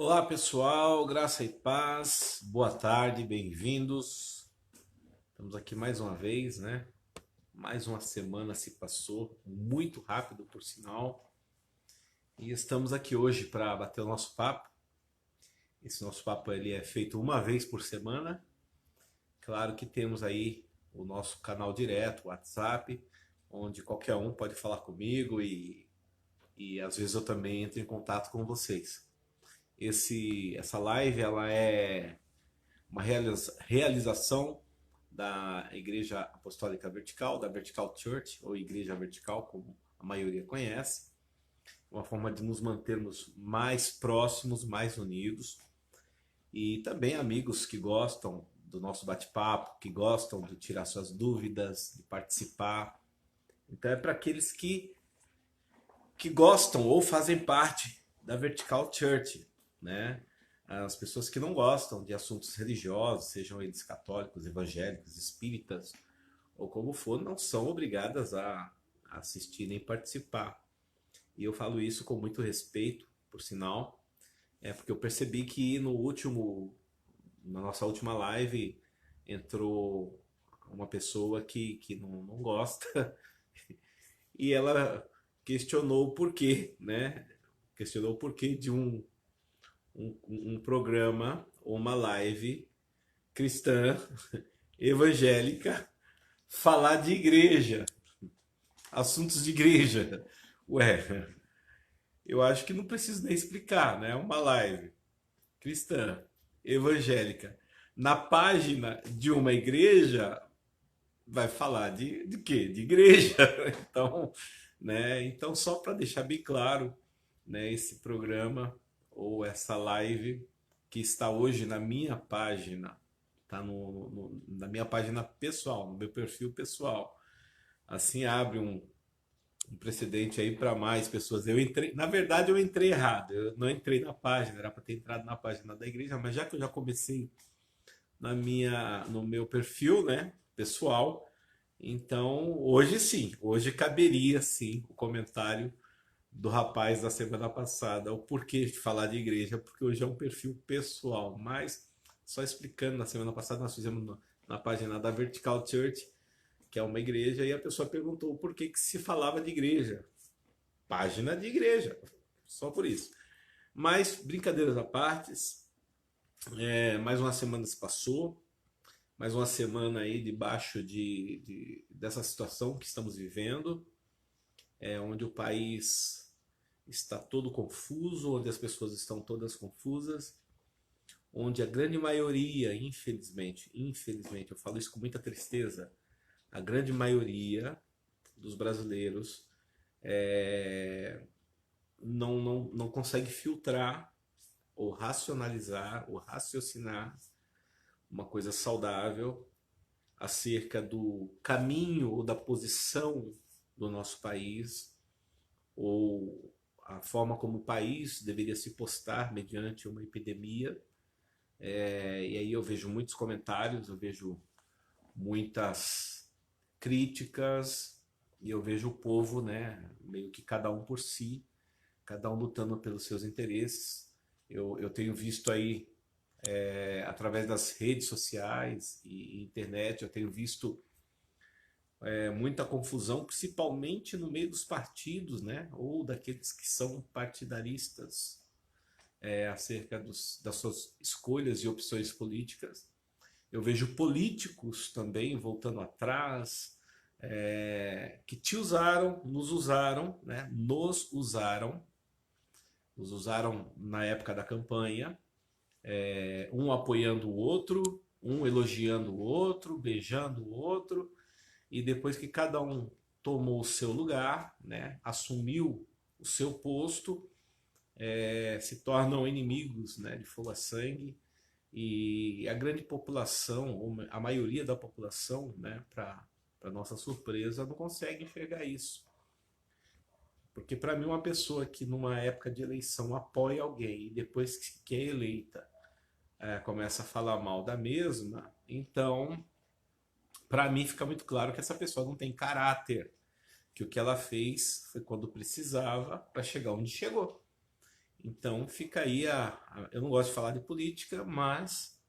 Olá pessoal, graça e paz, boa tarde, bem-vindos. Estamos aqui mais uma vez, né? Mais uma semana se passou, muito rápido por sinal, e estamos aqui hoje para bater o nosso papo. Esse nosso papo ele é feito uma vez por semana. Claro que temos aí o nosso canal direto, o WhatsApp, onde qualquer um pode falar comigo e às vezes eu também entro em contato com vocês. Essa live ela é uma realização da Igreja Apostólica Vertical, da Vertical Church, ou Igreja Vertical, como a maioria conhece. Uma forma de nos mantermos mais próximos, mais unidos. E também amigos que gostam do nosso bate-papo, que gostam de tirar suas dúvidas, de participar. Então é para aqueles que gostam ou fazem parte da Vertical Church, né? As pessoas que não gostam de assuntos religiosos, sejam eles católicos, evangélicos, espíritas ou como for, não são obrigadas a assistir nem participar. E eu falo isso com muito respeito, por sinal, porque eu percebi que na nossa última live, entrou uma pessoa que não gosta e ela questionou o porquê, né? Questionou o porquê de um programa ou uma live cristã evangélica falar de igreja, assuntos de igreja. Ué, eu acho que não preciso nem explicar, né? Uma live cristã evangélica na página de uma igreja vai falar de quê? De igreja. Então, né? Então só para deixar bem claro, né, esse programa ou essa live que está hoje na minha página, tá na minha página pessoal, no meu perfil pessoal. Assim abre um precedente aí para mais pessoas. Eu entrei, na verdade, eu entrei errado. Eu não entrei na página, era para ter entrado na página da igreja, mas já que eu já comecei no meu perfil, né, pessoal, então hoje sim, hoje caberia sim o comentário do rapaz da semana passada, o porquê de falar de igreja, porque hoje é um perfil pessoal, mas só explicando, na semana passada nós fizemos na página da Vertical Church, que é uma igreja, e a pessoa perguntou por que se falava de igreja. Página de igreja, só por isso. Mas, brincadeiras à parte, mais uma semana se passou, mais uma semana aí debaixo dessa situação que estamos vivendo, onde o país está todo confuso, onde as pessoas estão todas confusas, onde a grande maioria, infelizmente, eu falo isso com muita tristeza, a grande maioria dos brasileiros não consegue filtrar ou racionalizar ou raciocinar uma coisa saudável acerca do caminho ou da posição do nosso país ou a forma como o país deveria se postar mediante uma epidemia. E aí eu vejo muitos comentários, eu vejo muitas críticas e eu vejo o povo, né, meio que cada um por si, cada um lutando pelos seus interesses. Eu tenho visto aí, através das redes sociais e internet, eu tenho visto muita confusão, principalmente no meio dos partidos, né, ou daqueles que são partidaristas, acerca das suas escolhas e opções políticas. Eu vejo políticos também voltando atrás, que te usaram, né? Nos usaram na época da campanha, um apoiando o outro, um elogiando o outro, beijando o outro, e depois que cada um tomou o seu lugar, né? Assumiu o seu posto, se tornam inimigos, né? De fogo a sangue, e a grande população, ou a maioria da população, né, para nossa surpresa, não consegue enxergar isso. Porque para mim uma pessoa que numa época de eleição apoia alguém e depois que é eleita começa a falar mal da mesma, então para mim fica muito claro que essa pessoa não tem caráter, que o que ela fez foi quando precisava para chegar onde chegou. Então fica aí eu não gosto de falar de política, mas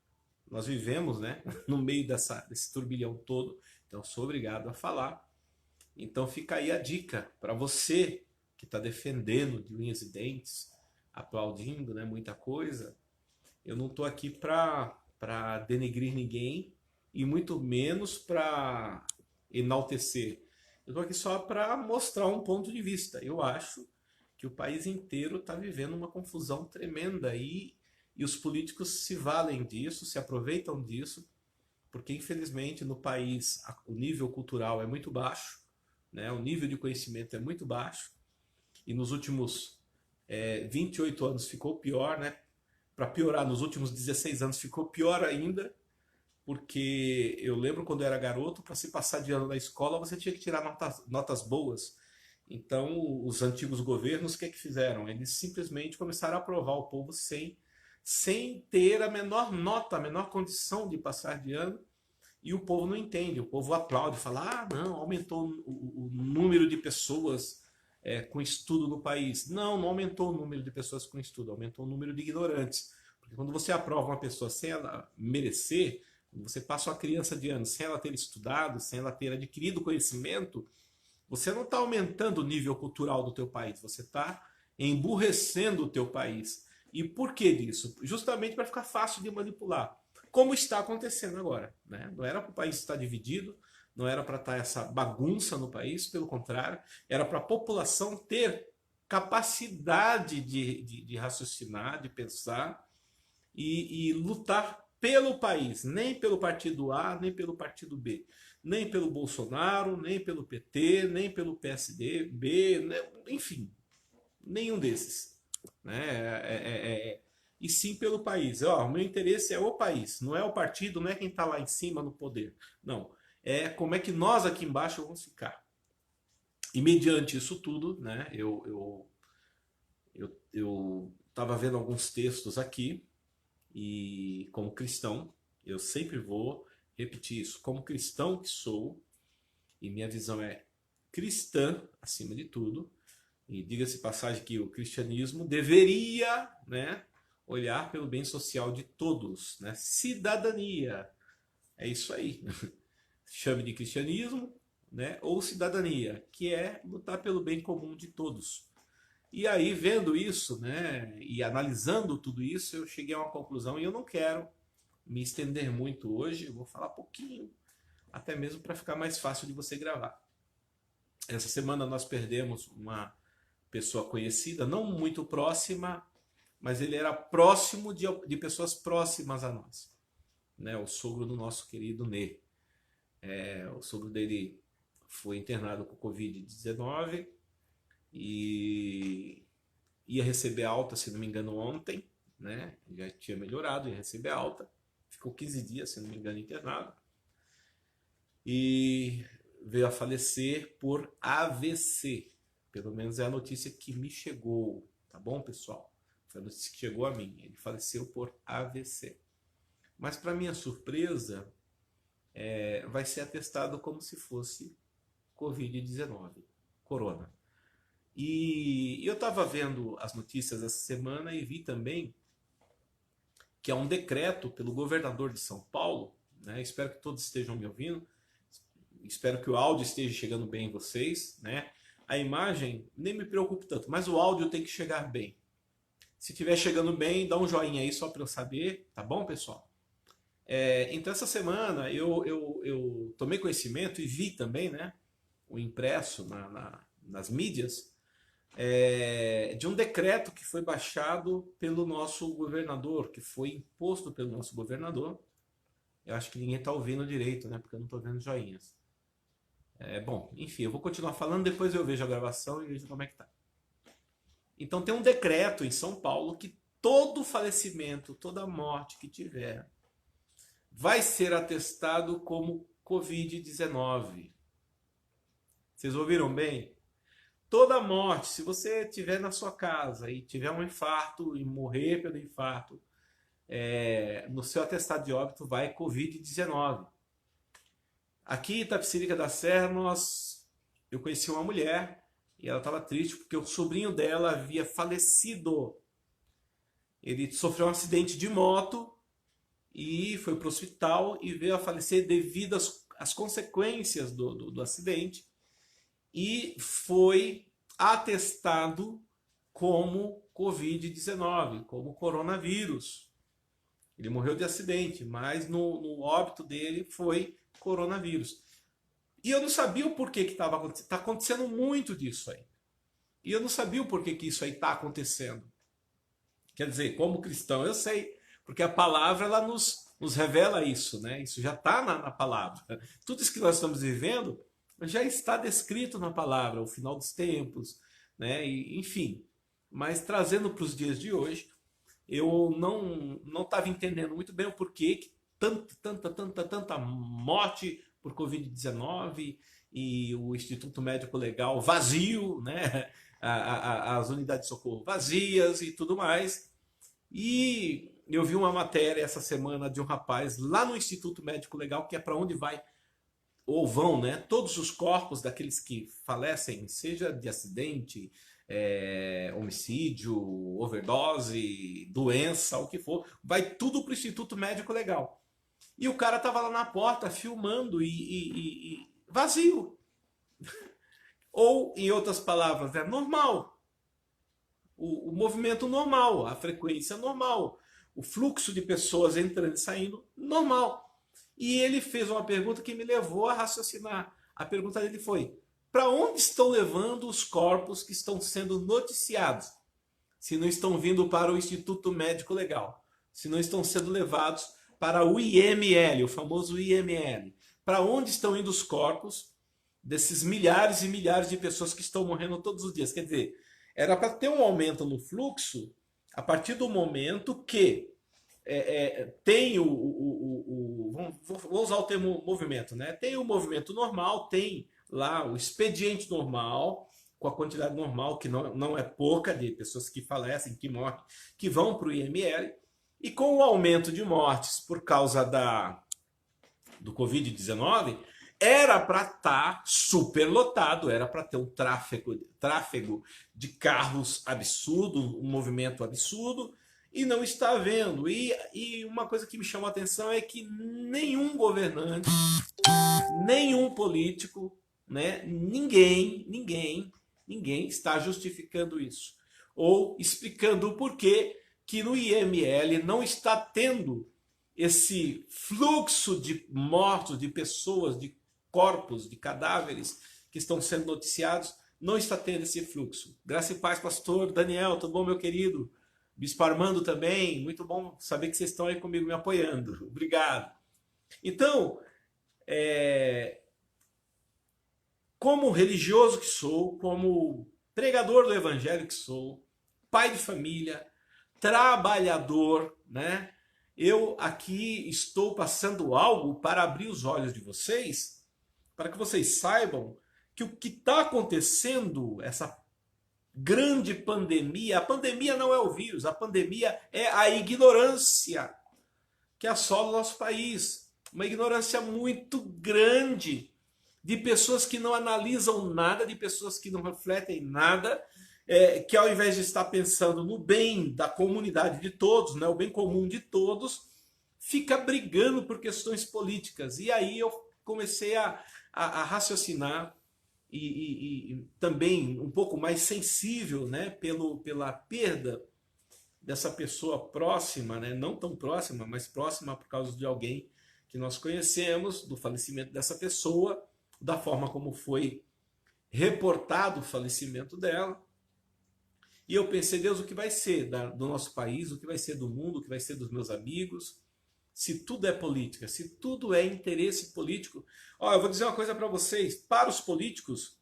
nós vivemos, né, no meio desse turbilhão todo, então sou obrigado a falar. Então fica aí a dica para você que está defendendo de unhas e dentes, aplaudindo, né, muita coisa. Eu não estou aqui para denegrir ninguém e muito menos para enaltecer. Eu estou aqui só para mostrar um ponto de vista. Eu acho que o país inteiro está vivendo uma confusão tremenda e os políticos se valem disso, se aproveitam disso, porque infelizmente no país o nível cultural é muito baixo, né? O nível de conhecimento é muito baixo e nos últimos 28 anos ficou pior, né? Para piorar, nos últimos 16 anos ficou pior ainda, porque eu lembro quando eu era garoto, para se passar de ano na escola, você tinha que tirar notas boas. Então, os antigos governos, o que é que fizeram? Eles simplesmente começaram a aprovar o povo sem ter a menor nota, a menor condição de passar de ano, e o povo não entende, o povo aplaude, fala, ah, não, aumentou o número de pessoas com estudo no país. Não, não aumentou o número de pessoas com estudo, aumentou o número de ignorantes. Porque quando você aprova uma pessoa sem ela merecer, quando você passa uma criança de ano sem ela ter estudado, sem ela ter adquirido conhecimento, você não está aumentando o nível cultural do teu país, você está emburrecendo o teu país. E por que disso? Justamente para ficar fácil de manipular, como está acontecendo agora, né? Não era para o país estar dividido, não era para estar essa bagunça no país, pelo contrário, era para a população ter capacidade de raciocinar, de pensar e lutar pelo país, nem pelo partido A, nem pelo partido B, nem pelo Bolsonaro, nem pelo PT, nem pelo PSDB, enfim, nenhum desses, né? E sim pelo país. Ó, o meu interesse é o país, não é o partido, não é quem está lá em cima no poder. Não, é como é que nós aqui embaixo vamos ficar. E mediante isso tudo, né, eu estava vendo alguns textos aqui e como cristão, eu sempre vou repetir isso, como cristão que sou, e minha visão é cristã acima de tudo, e diga-se passagem que o cristianismo deveria, né, olhar pelo bem social de todos, né? Cidadania, é isso aí. Chame de cristianismo, né, ou cidadania, que é lutar pelo bem comum de todos. E aí, vendo isso, né, e analisando tudo isso, eu cheguei a uma conclusão e eu não quero me estender muito hoje, eu vou falar pouquinho, até mesmo para ficar mais fácil de você gravar. Essa semana nós perdemos uma pessoa conhecida, não muito próxima, mas ele era próximo de pessoas próximas a nós, né? O sogro do nosso querido Ney. O sogro dele foi internado com Covid-19 e ia receber alta, se não me engano, ontem, né? Já tinha melhorado, ia receber alta. Ficou 15 dias, se não me engano, internado. E veio a falecer por AVC. Pelo menos é a notícia que me chegou, tá bom, pessoal? Foi a notícia que chegou a mim. Ele faleceu por AVC. Mas, para minha surpresa, vai ser atestado como se fosse Covid-19, Corona. E eu estava vendo as notícias essa semana e vi também que há um decreto pelo governador de São Paulo, né? Espero que todos estejam me ouvindo, espero que o áudio esteja chegando bem em vocês, né? A imagem nem me preocupa tanto, mas o áudio tem que chegar bem. Se estiver chegando bem, dá um joinha aí só para eu saber, tá bom, pessoal? Então essa semana eu tomei conhecimento e vi também, né, o impresso nas mídias, de um decreto que foi baixado pelo nosso governador, que foi imposto pelo nosso governador. Eu acho que ninguém está ouvindo direito, né, porque eu não estou vendo joinhas. Bom, enfim, eu vou continuar falando, depois eu vejo a gravação e vejo como é que tá. Então tem um decreto em São Paulo que todo falecimento, toda morte que tiver, vai ser atestado como Covid-19. Vocês ouviram bem? Toda morte, se você estiver na sua casa e tiver um infarto e morrer pelo infarto, no seu atestado de óbito vai Covid-19. Aqui em Itapecerica da Serra, eu conheci uma mulher e ela estava triste porque o sobrinho dela havia falecido Ele sofreu um acidente de moto e foi para o hospital e veio a falecer devido às consequências do acidente e foi atestado como Covid-19, como coronavírus. Ele morreu de acidente, mas no óbito dele foi coronavírus. E eu não sabia o porquê que estava acontecendo. Está acontecendo muito disso aí. E eu não sabia o porquê que isso aí está acontecendo. Quer dizer, como cristão, eu sei, porque a palavra ela nos revela isso, né? Isso já está na palavra. Tudo isso que nós estamos vivendo já está descrito na palavra, o final dos tempos, né? E, enfim, mas trazendo para os dias de hoje, eu não estava entendendo muito bem o porquê que tanta morte por Covid-19 e o Instituto Médico Legal vazio, né? As unidades de socorro vazias e tudo mais. E eu vi uma matéria essa semana de um rapaz lá no Instituto Médico Legal, que é para onde vai ou vão, né, todos os corpos daqueles que falecem, seja de acidente, homicídio, overdose, doença, o que for, vai tudo para o Instituto Médico Legal. E o cara tava lá na porta filmando e vazio. Ou, em outras palavras, é normal. O movimento normal, a frequência normal, o fluxo de pessoas entrando e saindo normal. E ele fez uma pergunta que me levou a raciocinar. A pergunta dele foi: para onde estão levando os corpos que estão sendo noticiados? Se não estão vindo para o Instituto Médico Legal, se não estão sendo levados para o IML, o famoso IML. Para onde estão indo os corpos desses milhares e milhares de pessoas que estão morrendo todos os dias? Quer dizer, era para ter um aumento no fluxo a partir do momento que tem vou usar o termo movimento, né? Tem o movimento normal, tem lá o expediente normal, com a quantidade normal, que não é pouca, de pessoas que falecem, que morrem, que vão para o IML, e com o aumento de mortes por causa do Covid-19, era para estar superlotado, era para ter um tráfego de carros absurdo, um movimento absurdo, e não está havendo. E uma coisa que me chamou a atenção é que nenhum governante, nenhum político, né, ninguém está justificando isso. Ou explicando o porquê que no IML não está tendo esse fluxo de mortos, de pessoas, de corpos, de cadáveres que estão sendo noticiados, não está tendo esse fluxo. Graça e paz, pastor Daniel, tudo bom, meu querido? Bispo Armando também, muito bom saber que vocês estão aí comigo me apoiando. Obrigado. Então, como religioso que sou, como pregador do evangelho que sou, pai de família, trabalhador, né? Eu aqui estou passando algo para abrir os olhos de vocês, para que vocês saibam que o que está acontecendo, essa grande pandemia, a pandemia não é o vírus, a pandemia é a ignorância que assola o nosso país. Uma ignorância muito grande de pessoas que não analisam nada, de pessoas que não refletem nada, que ao invés de estar pensando no bem da comunidade de todos, né, o bem comum de todos, fica brigando por questões políticas. E aí eu comecei a raciocinar e também um pouco mais sensível, né, pela perda dessa pessoa próxima, né, não tão próxima, mas próxima por causa de alguém que nós conhecemos, do falecimento dessa pessoa, da forma como foi reportado o falecimento dela. E eu pensei, Deus, o que vai ser do nosso país, o que vai ser do mundo, o que vai ser dos meus amigos, se tudo é política, se tudo é interesse político. Eu vou dizer uma coisa para vocês, para os políticos,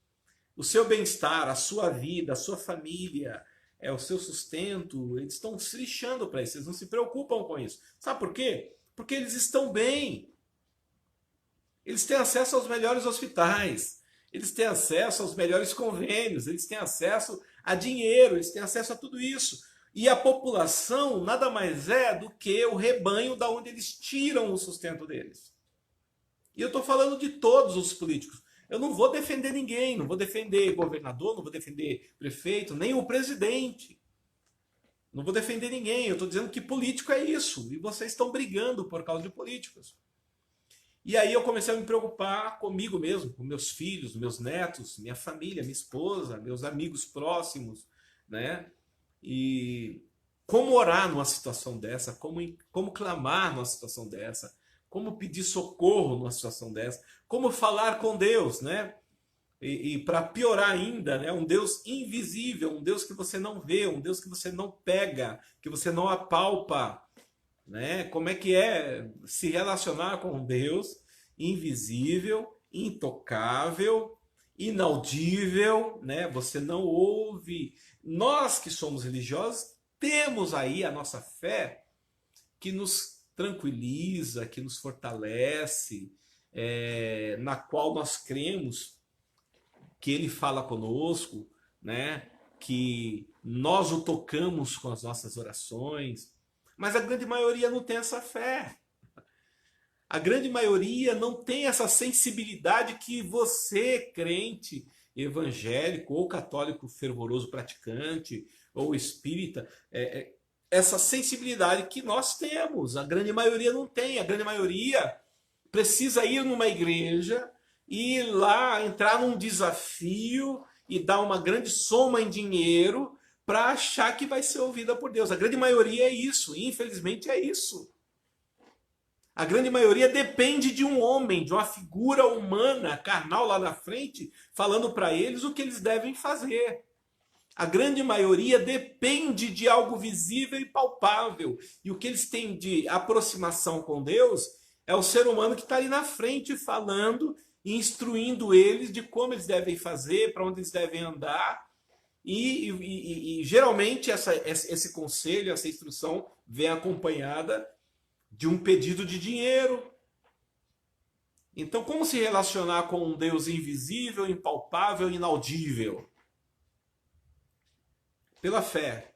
o seu bem-estar, a sua vida, a sua família, o seu sustento, eles estão se lixando para isso, eles não se preocupam com isso. Sabe por quê? Porque eles estão bem. Eles têm acesso aos melhores hospitais, eles têm acesso aos melhores convênios, eles têm acesso a dinheiro, eles têm acesso a tudo isso. E a população nada mais é do que o rebanho da onde eles tiram o sustento deles. E eu estou falando de todos os políticos. Eu não vou defender ninguém, não vou defender governador, não vou defender prefeito, nem o presidente. Não vou defender ninguém, eu estou dizendo que político é isso. E vocês estão brigando por causa de políticos. E aí eu comecei a me preocupar comigo mesmo, com meus filhos, meus netos, minha família, minha esposa, meus amigos próximos, né? E como orar numa situação dessa, como clamar numa situação dessa, como pedir socorro numa situação dessa, como falar com Deus, né? E para piorar ainda, né? Um Deus invisível, um Deus que você não vê, um Deus que você não pega, que você não apalpa, né? Como é se relacionar com um Deus invisível, intocável, inaudível, né? Você não ouve. Nós que somos religiosos temos aí a nossa fé que nos tranquiliza, que nos fortalece, na qual nós cremos que Ele fala conosco, né? Que nós o tocamos com as nossas orações, mas a grande maioria não tem essa fé. A grande maioria não tem essa sensibilidade que você, crente, evangélico ou católico fervoroso praticante ou espírita, essa sensibilidade que nós temos. A grande maioria não tem. A grande maioria precisa ir numa igreja e ir lá entrar num desafio e dar uma grande soma em dinheiro para achar que vai ser ouvida por Deus. A grande maioria é isso, infelizmente é isso. A grande maioria depende de um homem, de uma figura humana, carnal lá na frente, falando para eles o que eles devem fazer. A grande maioria depende de algo visível e palpável. E o que eles têm de aproximação com Deus é o ser humano que está ali na frente falando e instruindo eles de como eles devem fazer, para onde eles devem andar. E geralmente esse conselho, essa instrução vem acompanhada de um pedido de dinheiro. Então, como se relacionar com um Deus invisível, impalpável, inaudível? Pela fé.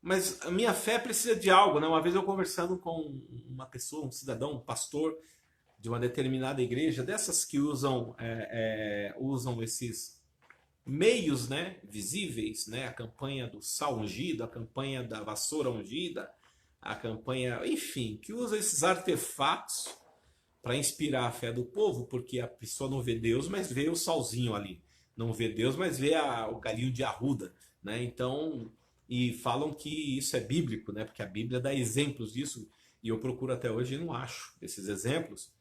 Mas a minha fé precisa de algo, né? Uma vez eu conversando com uma pessoa, um cidadão, um pastor de uma determinada igreja, dessas que usam esses meios, né, visíveis, né? A campanha do sal ungido, a campanha da vassoura ungida, a campanha, enfim, que usa esses artefatos para inspirar a fé do povo, porque a pessoa não vê Deus, mas vê o salzinho ali. Não vê Deus, mas vê o galinho de arruda, né? Então, e falam que isso é bíblico, né? Porque a Bíblia dá exemplos disso, e eu procuro até hoje e não acho esses exemplos.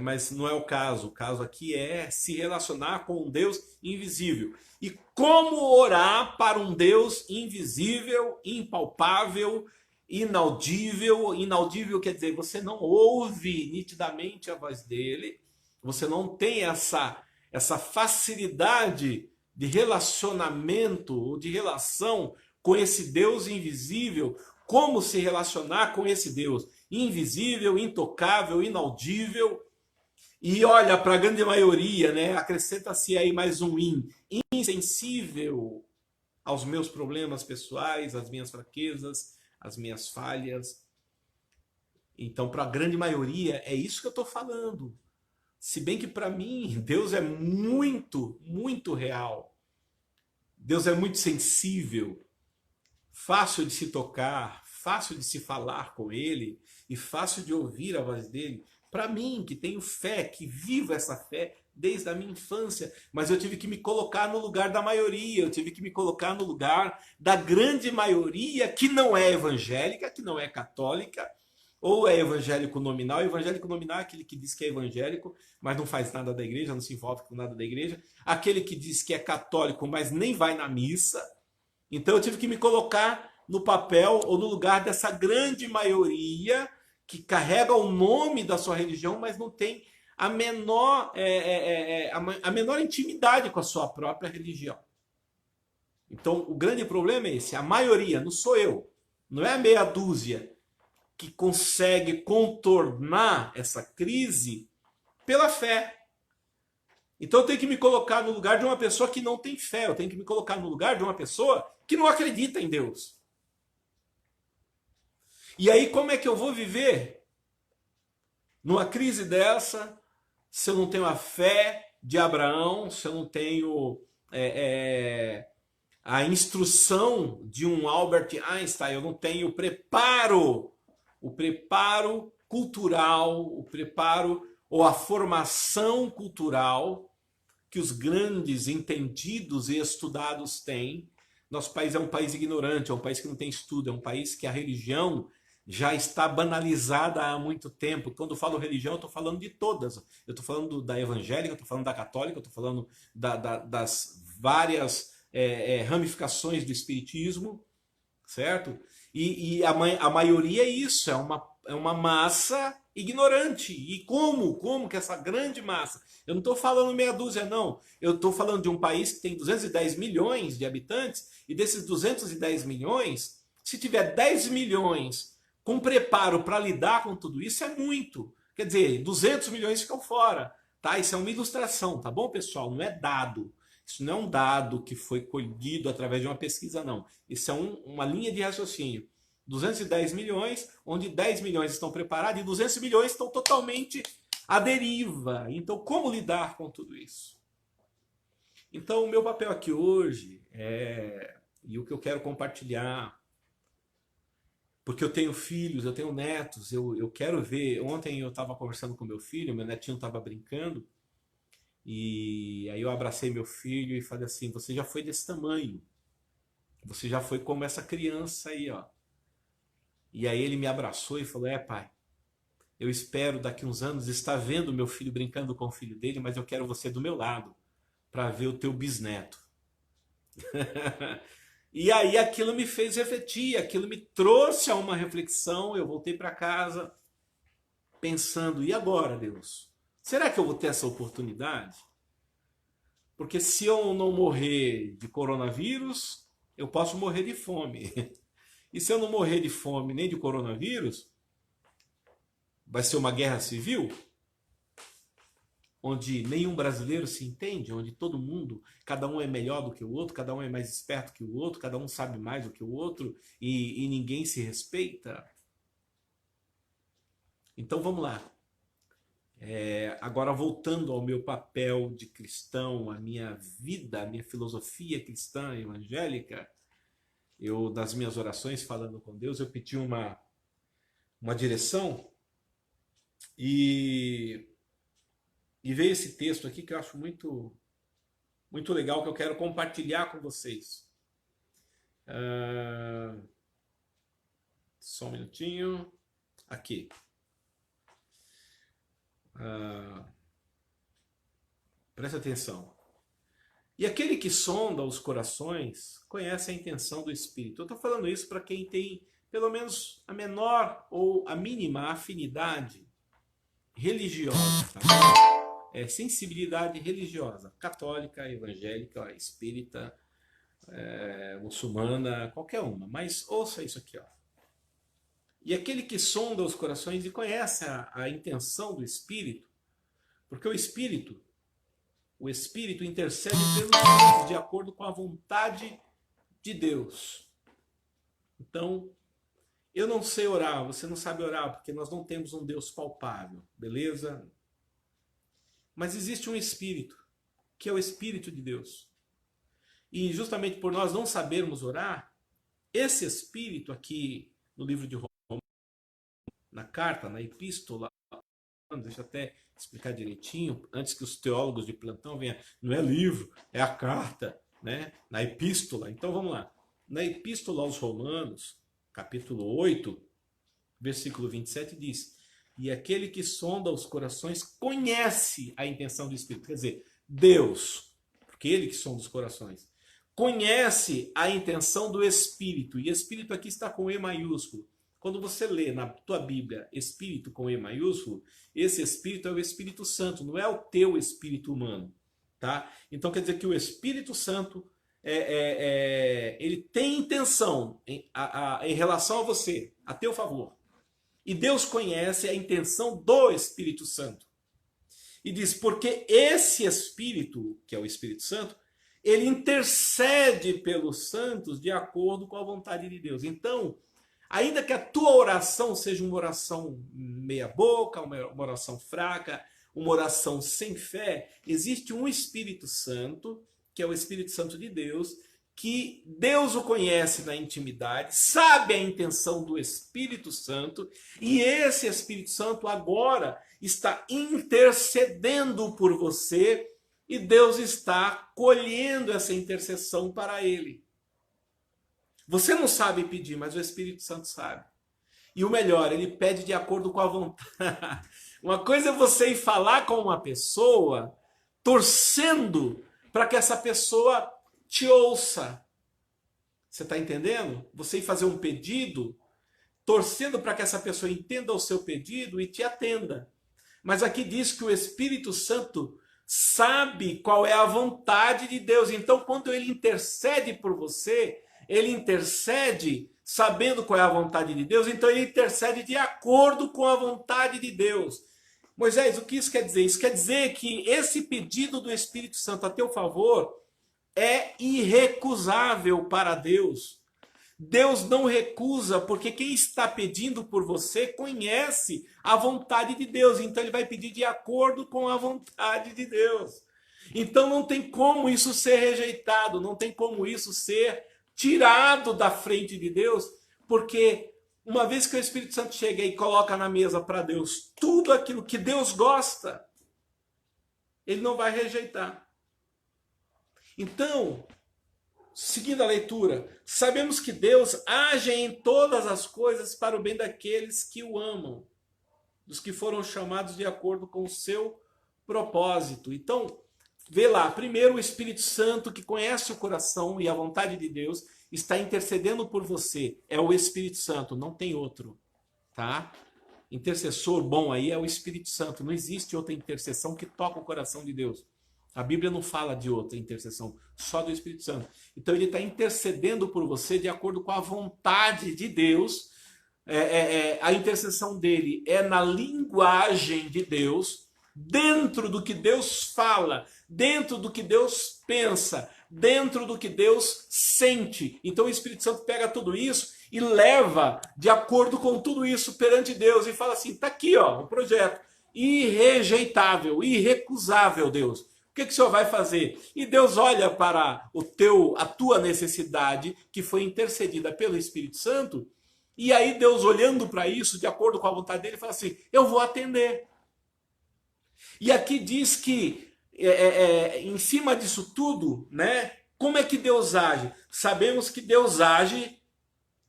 Mas não é o caso. O caso aqui é se relacionar com um Deus invisível. E como orar para um Deus invisível, impalpável, inaudível. Inaudível quer dizer, você não ouve nitidamente a voz dele, você não tem essa facilidade de relacionamento ou de relação com esse Deus invisível. Como se relacionar com esse Deus invisível, intocável, inaudível? E olha, para a grande maioria, né, acrescenta-se aí mais um insensível aos meus problemas pessoais, às minhas fraquezas, às minhas falhas. Então, para a grande maioria, é isso que eu estou falando. Se bem que para mim, Deus é muito, muito real. Deus é muito sensível, fácil de se tocar, fácil de se falar com Ele e fácil de ouvir a voz dele. Para mim, que tenho fé, que vivo essa fé desde a minha infância, mas eu tive que me colocar no lugar da maioria, eu tive que me colocar no lugar da grande maioria que não é evangélica, que não é católica, ou é evangélico nominal. Evangélico nominal é aquele que diz que é evangélico, mas não faz nada da igreja, não se envolve com nada da igreja. Aquele que diz que é católico, mas nem vai na missa. Então eu tive que me colocar no papel ou no lugar dessa grande maioria que carrega o nome da sua religião, mas não tem a menor intimidade com a sua própria religião. Então o grande problema é esse. A maioria, não sou eu, não é a meia dúzia que consegue contornar essa crise pela fé. Então eu tenho que me colocar no lugar de uma pessoa que não tem fé. Eu tenho que me colocar no lugar de uma pessoa que não acredita em Deus. E aí como é que eu vou viver numa crise dessa se eu não tenho a fé de Abraão, se eu não tenho a instrução de um Albert Einstein, eu não tenho o preparo cultural, o preparo ou a formação cultural que os grandes entendidos e estudados têm. Nosso país é um país ignorante, é um país que não tem estudo, é um país que a religião já está banalizada há muito tempo. Quando eu falo religião, eu estou falando de todas. Eu estou falando da evangélica, eu estou falando da católica, eu estou falando das várias ramificações do espiritismo, certo? E a maioria é isso, é uma massa ignorante. E como que essa grande massa? Eu não estou falando meia dúzia, não. Eu estou falando de um país que tem 210 milhões de habitantes, e desses 210 milhões, se tiver 10 milhões com preparo para lidar com tudo isso, é muito. Quer dizer, 200 milhões ficam fora. Tá? Isso é uma ilustração, tá bom, pessoal? Não é dado. Isso não é um dado que foi colhido através de uma pesquisa, não. Isso é uma linha de raciocínio. 210 milhões, onde 10 milhões estão preparados e 200 milhões estão totalmente à deriva. Então, como lidar com tudo isso? Então, o meu papel aqui hoje e o que eu quero compartilhar, porque eu tenho filhos, eu tenho netos, eu quero ver. Ontem eu estava conversando com meu filho, meu netinho estava brincando, e aí eu abracei meu filho e falei assim: você já foi desse tamanho, você já foi como essa criança aí, ó. E aí ele me abraçou e falou: pai, eu espero daqui uns anos estar vendo meu filho brincando com o filho dele, mas eu quero você do meu lado para ver o teu bisneto. E aí aquilo me fez refletir, aquilo me trouxe a uma reflexão. Eu voltei para casa pensando: e agora, Deus? Será que eu vou ter essa oportunidade? Porque se eu não morrer de coronavírus, eu posso morrer de fome. E se eu não morrer de fome nem de coronavírus, vai ser uma guerra civil, onde nenhum brasileiro se entende, onde todo mundo, cada um é melhor do que o outro, cada um é mais esperto que o outro, cada um sabe mais do que o outro, e ninguém se respeita. Então vamos lá. Agora voltando ao meu papel de cristão, a minha vida, a minha filosofia cristã evangélica, eu, nas minhas orações, falando com Deus, eu pedi uma direção, e veio esse texto aqui que eu acho muito, muito legal, que eu quero compartilhar com vocês. Só um minutinho. Aqui. Presta atenção. E aquele que sonda os corações conhece a intenção do Espírito. Eu estou falando isso para quem tem pelo menos a menor ou a mínima afinidade religiosa, tá? Sensibilidade religiosa, católica, evangélica, espírita, muçulmana, qualquer uma. Mas ouça isso aqui, ó. E aquele que sonda os corações e conhece a intenção do Espírito, porque o Espírito intercede pelos santos de acordo com a vontade de Deus. Então, eu não sei orar, você não sabe orar, porque nós não temos um Deus palpável, beleza? Mas existe um Espírito, que é o Espírito de Deus. E justamente por nós não sabermos orar, esse Espírito aqui no livro de Romanos, na carta, na epístola, deixa eu até explicar direitinho, antes que os teólogos de plantão venham, não é livro, é a carta, né? Na epístola. Então vamos lá. Na epístola aos Romanos, capítulo 8, versículo 27, diz: e aquele que sonda os corações conhece a intenção do Espírito. Quer dizer, Deus, porque ele que sonda os corações, conhece a intenção do Espírito. E Espírito aqui está com E maiúsculo. Quando você lê na tua Bíblia Espírito com E maiúsculo, esse Espírito é o Espírito Santo, não é o teu espírito humano, tá? Então quer dizer que o Espírito Santo ele tem intenção em relação a você, a teu favor. E Deus conhece a intenção do Espírito Santo. E diz: porque esse Espírito, que é o Espírito Santo, ele intercede pelos santos de acordo com a vontade de Deus. Então, ainda que a tua oração seja uma oração meia boca, uma oração fraca, uma oração sem fé, existe um Espírito Santo, que é o Espírito Santo de Deus, que Deus o conhece na intimidade, sabe a intenção do Espírito Santo, e esse Espírito Santo agora está intercedendo por você, e Deus está colhendo essa intercessão para ele. Você não sabe pedir, mas o Espírito Santo sabe. E o melhor, ele pede de acordo com a vontade. Uma coisa é você ir falar com uma pessoa, torcendo para que essa pessoa te ouça. Você está entendendo? Você ir fazer um pedido, torcendo para que essa pessoa entenda o seu pedido e te atenda. Mas aqui diz que o Espírito Santo sabe qual é a vontade de Deus. Então, quando ele intercede por você, ele intercede sabendo qual é a vontade de Deus, então ele intercede de acordo com a vontade de Deus. Moisés, o que isso quer dizer? Isso quer dizer que esse pedido do Espírito Santo a teu favor é irrecusável para Deus. Deus não recusa, porque quem está pedindo por você conhece a vontade de Deus. Então ele vai pedir de acordo com a vontade de Deus. Então não tem como isso ser rejeitado, não tem como isso ser tirado da frente de Deus, porque uma vez que o Espírito Santo chega e coloca na mesa para Deus tudo aquilo que Deus gosta, ele não vai rejeitar. Então, seguindo a leitura, sabemos que Deus age em todas as coisas para o bem daqueles que o amam, dos que foram chamados de acordo com o seu propósito. Então, vê lá, primeiro o Espírito Santo, que conhece o coração e a vontade de Deus, está intercedendo por você. É o Espírito Santo, não tem outro, tá? Intercessor bom aí é o Espírito Santo. Não existe outra intercessão que toca o coração de Deus. A Bíblia não fala de outra intercessão, só do Espírito Santo. Então ele está intercedendo por você de acordo com a vontade de Deus. A intercessão dele é na linguagem de Deus, dentro do que Deus fala, dentro do que Deus pensa, dentro do que Deus sente. Então o Espírito Santo pega tudo isso e leva de acordo com tudo isso perante Deus e fala assim, tá aqui ó, o projeto, irrejeitável, irrecusável, Deus. O que o Senhor vai fazer? E Deus olha para a tua necessidade, que foi intercedida pelo Espírito Santo, e aí Deus olhando para isso, de acordo com a vontade dele, fala assim, eu vou atender. E aqui diz que, em cima disso tudo, né? Como é que Deus age? Sabemos que Deus age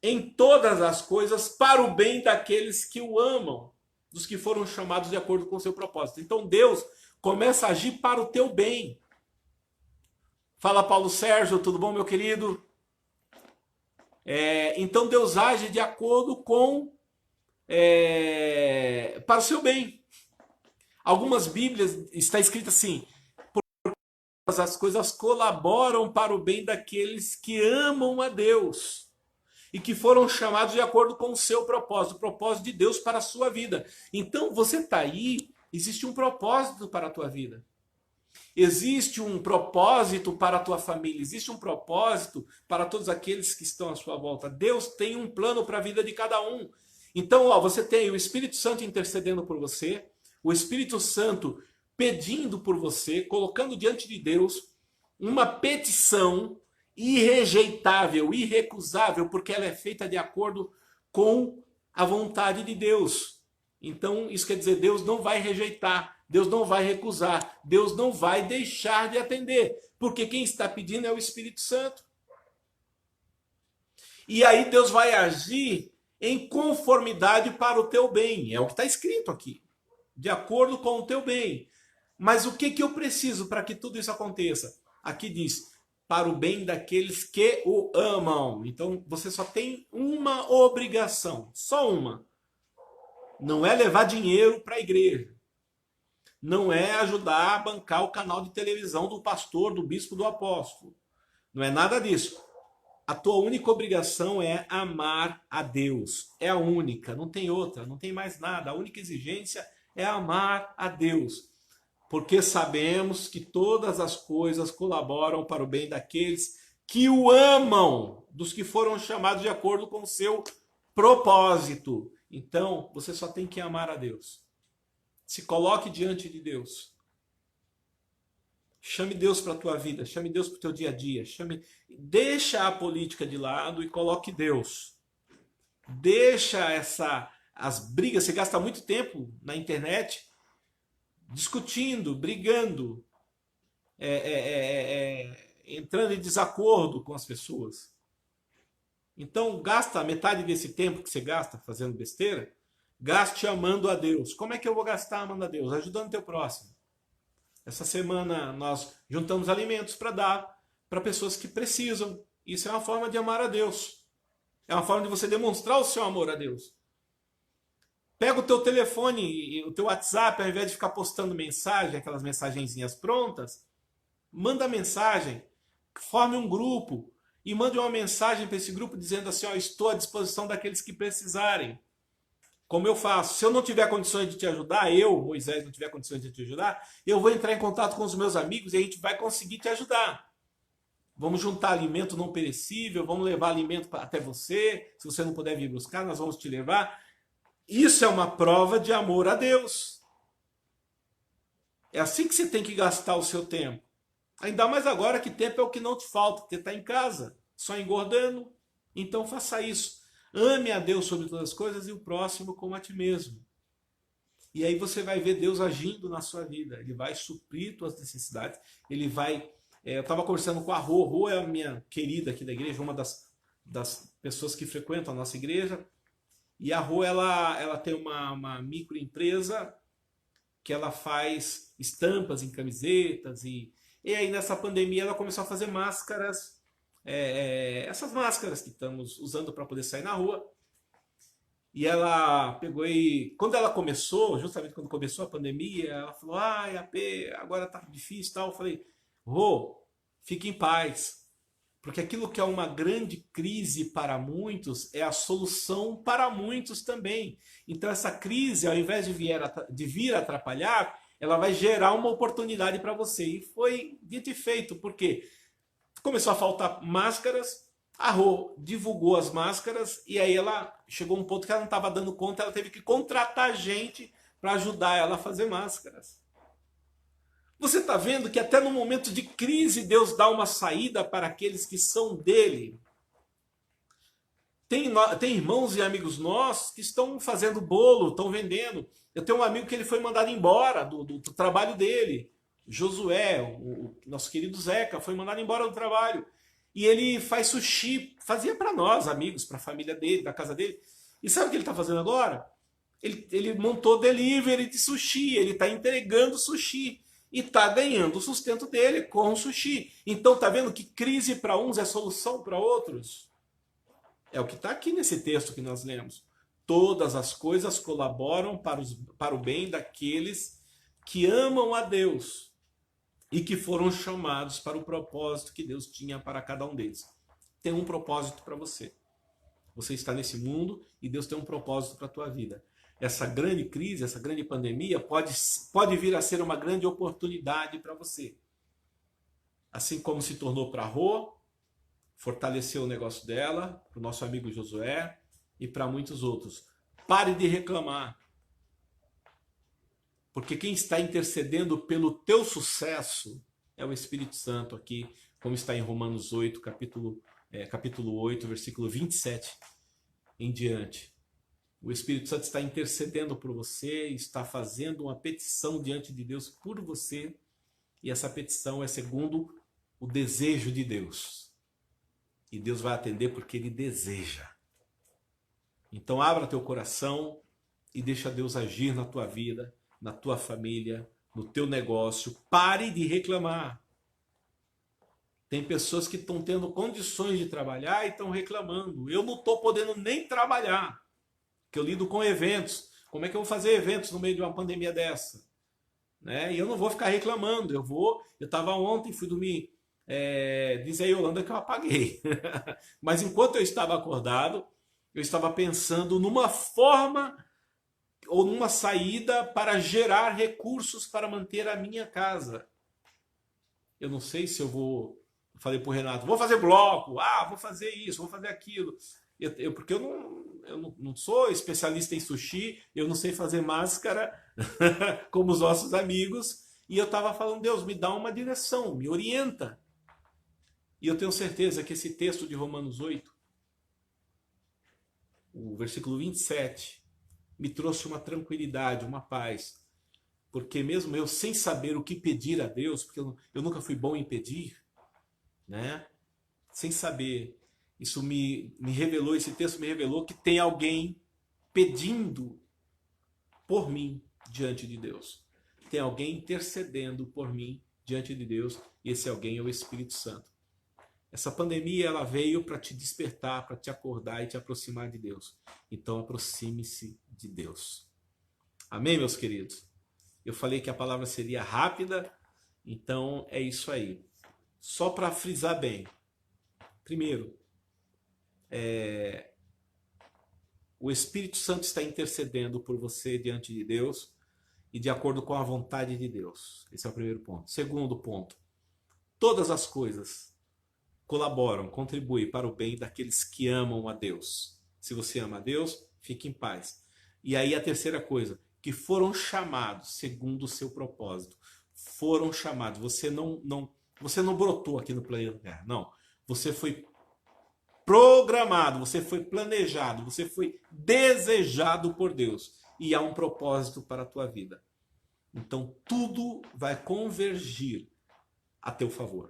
em todas as coisas para o bem daqueles que o amam, dos que foram chamados de acordo com o seu propósito. Então Deus começa a agir para o teu bem. Fala Paulo Sérgio, tudo bom, meu querido? Então Deus age de acordo com para o seu bem. Algumas Bíblias está escrito assim, as coisas colaboram para o bem daqueles que amam a Deus e que foram chamados de acordo com o seu propósito, o propósito de Deus para a sua vida. Então você está aí, existe um propósito para a tua vida. Existe um propósito para a tua família, existe um propósito para todos aqueles que estão à sua volta. Deus tem um plano para a vida de cada um. Então, você tem o Espírito Santo intercedendo por você, o Espírito Santo pedindo por você, colocando diante de Deus uma petição irrejeitável, irrecusável, porque ela é feita de acordo com a vontade de Deus. Então, isso quer dizer, Deus não vai rejeitar, Deus não vai recusar, Deus não vai deixar de atender, porque quem está pedindo é o Espírito Santo. E aí Deus vai agir em conformidade para o teu bem, é o que está escrito aqui, de acordo com o teu bem. Mas o que eu preciso para que tudo isso aconteça? Aqui diz, para o bem daqueles que o amam. Então você só tem uma obrigação, só uma. Não é levar dinheiro para a igreja. Não é ajudar a bancar o canal de televisão do pastor, do bispo, do apóstolo. Não é nada disso. A tua única obrigação é amar a Deus. É a única, não tem outra, não tem mais nada. A única exigência é amar a Deus. Porque sabemos que todas as coisas colaboram para o bem daqueles que o amam, dos que foram chamados de acordo com o seu propósito. Então, você só tem que amar a Deus. Se coloque diante de Deus. Chame Deus para a tua vida, chame Deus para o teu dia a dia, deixa a política de lado e coloque Deus. Deixa as brigas, você gasta muito tempo na internet discutindo, brigando, entrando em desacordo com as pessoas. Então gasta metade desse tempo que você gasta fazendo besteira, gaste amando a Deus. Como é que eu vou gastar amando a Deus? Ajudando o teu próximo. Essa semana nós juntamos alimentos para dar para pessoas que precisam. Isso é uma forma de amar a Deus. É uma forma de você demonstrar o seu amor a Deus. Pega o teu telefone, o teu WhatsApp, ao invés de ficar postando mensagem, aquelas mensagenzinhas prontas, manda mensagem, forme um grupo e mande uma mensagem para esse grupo dizendo assim, ó, estou à disposição daqueles que precisarem. Como eu faço? Se eu não tiver condições de te ajudar, Moisés, não tiver condições de te ajudar, eu vou entrar em contato com os meus amigos e a gente vai conseguir te ajudar. Vamos juntar alimento não perecível, vamos levar alimento até você. Se você não puder vir buscar, nós vamos te levar. Isso é uma prova de amor a Deus. É assim que você tem que gastar o seu tempo. Ainda mais agora que tempo é o que não te falta, porque está em casa, só engordando. Então faça isso. Ame a Deus sobre todas as coisas e o próximo como a ti mesmo. E aí você vai ver Deus agindo na sua vida. Ele vai suprir tuas necessidades. Ele vai... eu estava conversando com a Rô. Rô é a minha querida aqui da igreja, uma das pessoas que frequentam a nossa igreja. E a Rô, ela tem uma microempresa que ela faz estampas em camisetas. E aí nessa pandemia ela começou a fazer máscaras. Essas máscaras que estamos usando para poder sair na rua. E ela pegou e... Quando ela começou, justamente quando começou a pandemia, ela falou, AP, agora tá difícil e tal. Eu falei, Rô, fique em paz. Porque aquilo que é uma grande crise para muitos é a solução para muitos também. Então essa crise, ao invés de vir atrapalhar, ela vai gerar uma oportunidade para você. E foi dito e feito, porque começou a faltar máscaras, a Rô divulgou as máscaras e aí ela chegou a um ponto que ela não estava dando conta, ela teve que contratar gente para ajudar ela a fazer máscaras. Você está vendo que até no momento de crise Deus dá uma saída para aqueles que são dele. Tem irmãos e amigos nossos que estão fazendo bolo, estão vendendo. Eu tenho um amigo que ele foi mandado embora do trabalho dele. Josué, o nosso querido Zeca, foi mandado embora do trabalho. E ele faz sushi, fazia para nós, amigos, para a família dele, da casa dele. E sabe o que ele está fazendo agora? Ele montou delivery de sushi, ele está entregando sushi. E está ganhando o sustento dele com o sushi. Então tá vendo que crise para uns é solução para outros? É o que está aqui nesse texto que nós lemos. Todas as coisas colaboram para o bem daqueles que amam a Deus e que foram chamados para o propósito que Deus tinha para cada um deles. Tem um propósito para você. Você está nesse mundo e Deus tem um propósito para a tua vida. Essa grande crise, essa grande pandemia pode vir a ser uma grande oportunidade para você. Assim como se tornou para a Rô, fortaleceu o negócio dela, para o nosso amigo Josué e para muitos outros. Pare de reclamar. Porque quem está intercedendo pelo teu sucesso é o Espírito Santo aqui, como está em Romanos 8, capítulo 8, versículo 27 em diante. O Espírito Santo está intercedendo por você, está fazendo uma petição diante de Deus por você, e essa petição é segundo o desejo de Deus. E Deus vai atender porque Ele deseja. Então abra teu coração e deixa Deus agir na tua vida, na tua família, no teu negócio. Pare de reclamar. Tem pessoas que estão tendo condições de trabalhar e estão reclamando. Eu não estou podendo nem trabalhar, porque eu lido com eventos. Como é que eu vou fazer eventos no meio de uma pandemia dessa? Né? E eu não vou ficar reclamando. Eu estava ontem, fui dormir. Diz aí, Yolanda, que eu apaguei. Mas enquanto eu estava acordado, eu estava pensando numa forma ou numa saída para gerar recursos para manter a minha casa. Eu não sei se eu vou... Falei para o Renato, vou fazer bloco, vou fazer isso, vou fazer aquilo. Porque eu não sou especialista em sushi, eu não sei fazer máscara como os nossos amigos. E eu estava falando, Deus, me dá uma direção, me orienta. E eu tenho certeza que esse texto de Romanos 8, o versículo 27, me trouxe uma tranquilidade, uma paz. Porque mesmo eu sem saber o que pedir a Deus, porque eu nunca fui bom em pedir, né? Sem saber, isso me revelou, esse texto me revelou que tem alguém pedindo por mim diante de Deus. Tem alguém intercedendo por mim diante de Deus, e esse alguém é o Espírito Santo. Essa pandemia, ela veio para te despertar, para te acordar e te aproximar de Deus. Então aproxime-se de Deus. Amém, meus queridos? Eu falei que a palavra seria rápida, então é isso aí. Só para frisar bem. Primeiro, o Espírito Santo está intercedendo por você diante de Deus e de acordo com a vontade de Deus. Esse é o primeiro ponto. Segundo ponto, todas as coisas colaboram, contribuem para o bem daqueles que amam a Deus. Se você ama a Deus, fique em paz. E aí a terceira coisa, que foram chamados segundo o seu propósito. Foram chamados. Você não brotou aqui no planeta Terra, não. Você foi programado, você foi planejado, você foi desejado por Deus. E há um propósito para a tua vida. Então tudo vai convergir a teu favor.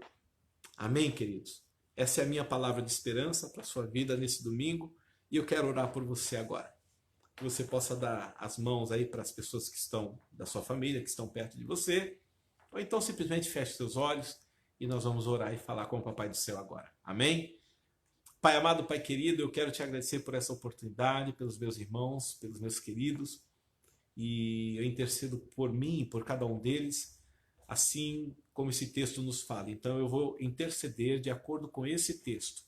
Amém, queridos? Essa é a minha palavra de esperança para a sua vida nesse domingo. E eu quero orar por você agora. Que você possa dar as mãos aí para as pessoas que estão da sua família, que estão perto de você. Ou então simplesmente feche seus olhos e nós vamos orar e falar com o Papai do Céu agora. Amém? Pai amado, Pai querido, eu quero te agradecer por essa oportunidade, pelos meus irmãos, pelos meus queridos. E eu intercedo por mim e por cada um deles, assim como esse texto nos fala. Então eu vou interceder de acordo com esse texto.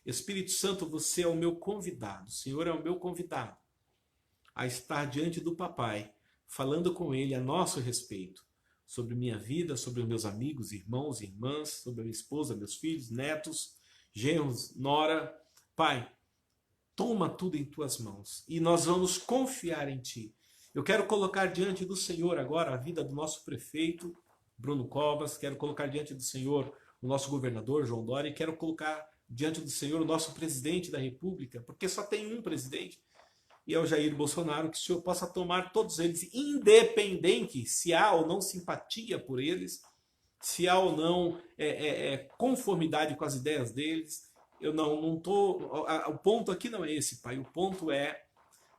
Espírito Santo, você é o meu convidado, o Senhor é o meu convidado a estar diante do Papai, falando com Ele a nosso respeito, sobre minha vida, sobre meus amigos, irmãos e irmãs, sobre a minha esposa, meus filhos, netos, genros, nora. Pai, toma tudo em tuas mãos e nós vamos confiar em Ti. Eu quero colocar diante do Senhor agora a vida do nosso prefeito, Bruno Covas, quero colocar diante do Senhor o nosso governador, João Dória, e quero colocar diante do Senhor o nosso presidente da República, porque só tem um presidente, e é o Jair Bolsonaro, que o Senhor possa tomar todos eles, independente se há ou não simpatia por eles, se há ou não conformidade com as ideias deles. Eu não tô. O ponto aqui não é esse, Pai. O ponto é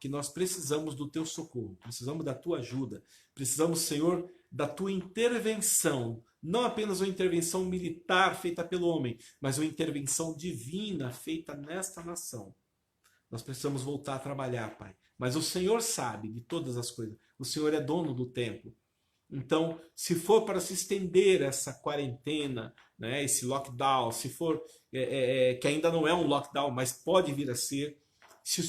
que nós precisamos do teu socorro, precisamos da tua ajuda, precisamos, Senhor, da tua intervenção, não apenas uma intervenção militar feita pelo homem, mas uma intervenção divina feita nesta nação. Nós precisamos voltar a trabalhar, Pai. Mas o Senhor sabe de todas as coisas. O Senhor é dono do tempo. Então, se for para se estender essa quarentena, né, esse lockdown, se for que ainda não é um lockdown, mas pode vir a ser, se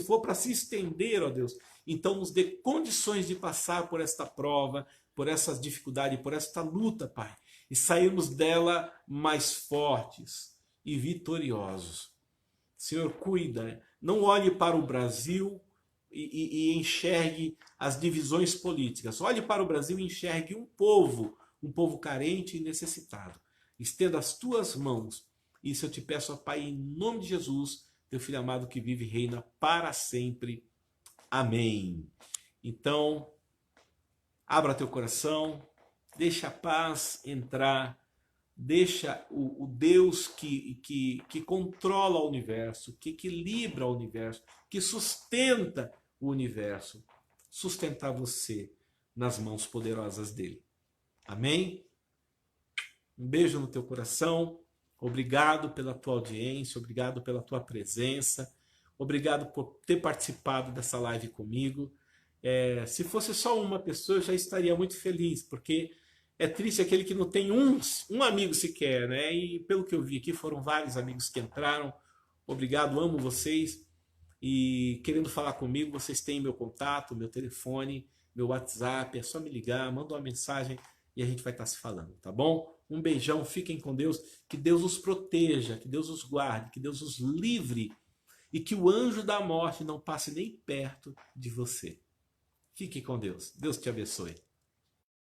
for para se estender, ó Deus, então nos dê condições de passar por esta prova, por essas dificuldades, por esta luta, Pai, e sairmos dela mais fortes e vitoriosos. Senhor, cuida, né? Não olhe para o Brasil e enxergue as divisões políticas. Olhe para o Brasil e enxergue um povo carente e necessitado. Estenda as tuas mãos. Isso eu te peço, ó Pai, em nome de Jesus, teu Filho amado que vive e reina para sempre. Amém. Então, abra teu coração, deixa a paz entrar, deixa o Deus que controla o universo, que equilibra o universo, que sustenta o universo, sustentar você nas mãos poderosas dele. Amém? Um beijo no teu coração. Obrigado pela tua audiência, obrigado pela tua presença, obrigado por ter participado dessa live comigo. Se fosse só uma pessoa, eu já estaria muito feliz, porque é triste aquele que não tem um amigo sequer, né? E pelo que eu vi aqui, foram vários amigos que entraram. Obrigado, amo vocês. E querendo falar comigo, vocês têm meu contato, meu telefone, meu WhatsApp. É só me ligar, manda uma mensagem e a gente vai estar se falando, tá bom? Um beijão, fiquem com Deus. Que Deus os proteja, que Deus os guarde, que Deus os livre. E que o anjo da morte não passe nem perto de você. Fique com Deus. Deus te abençoe.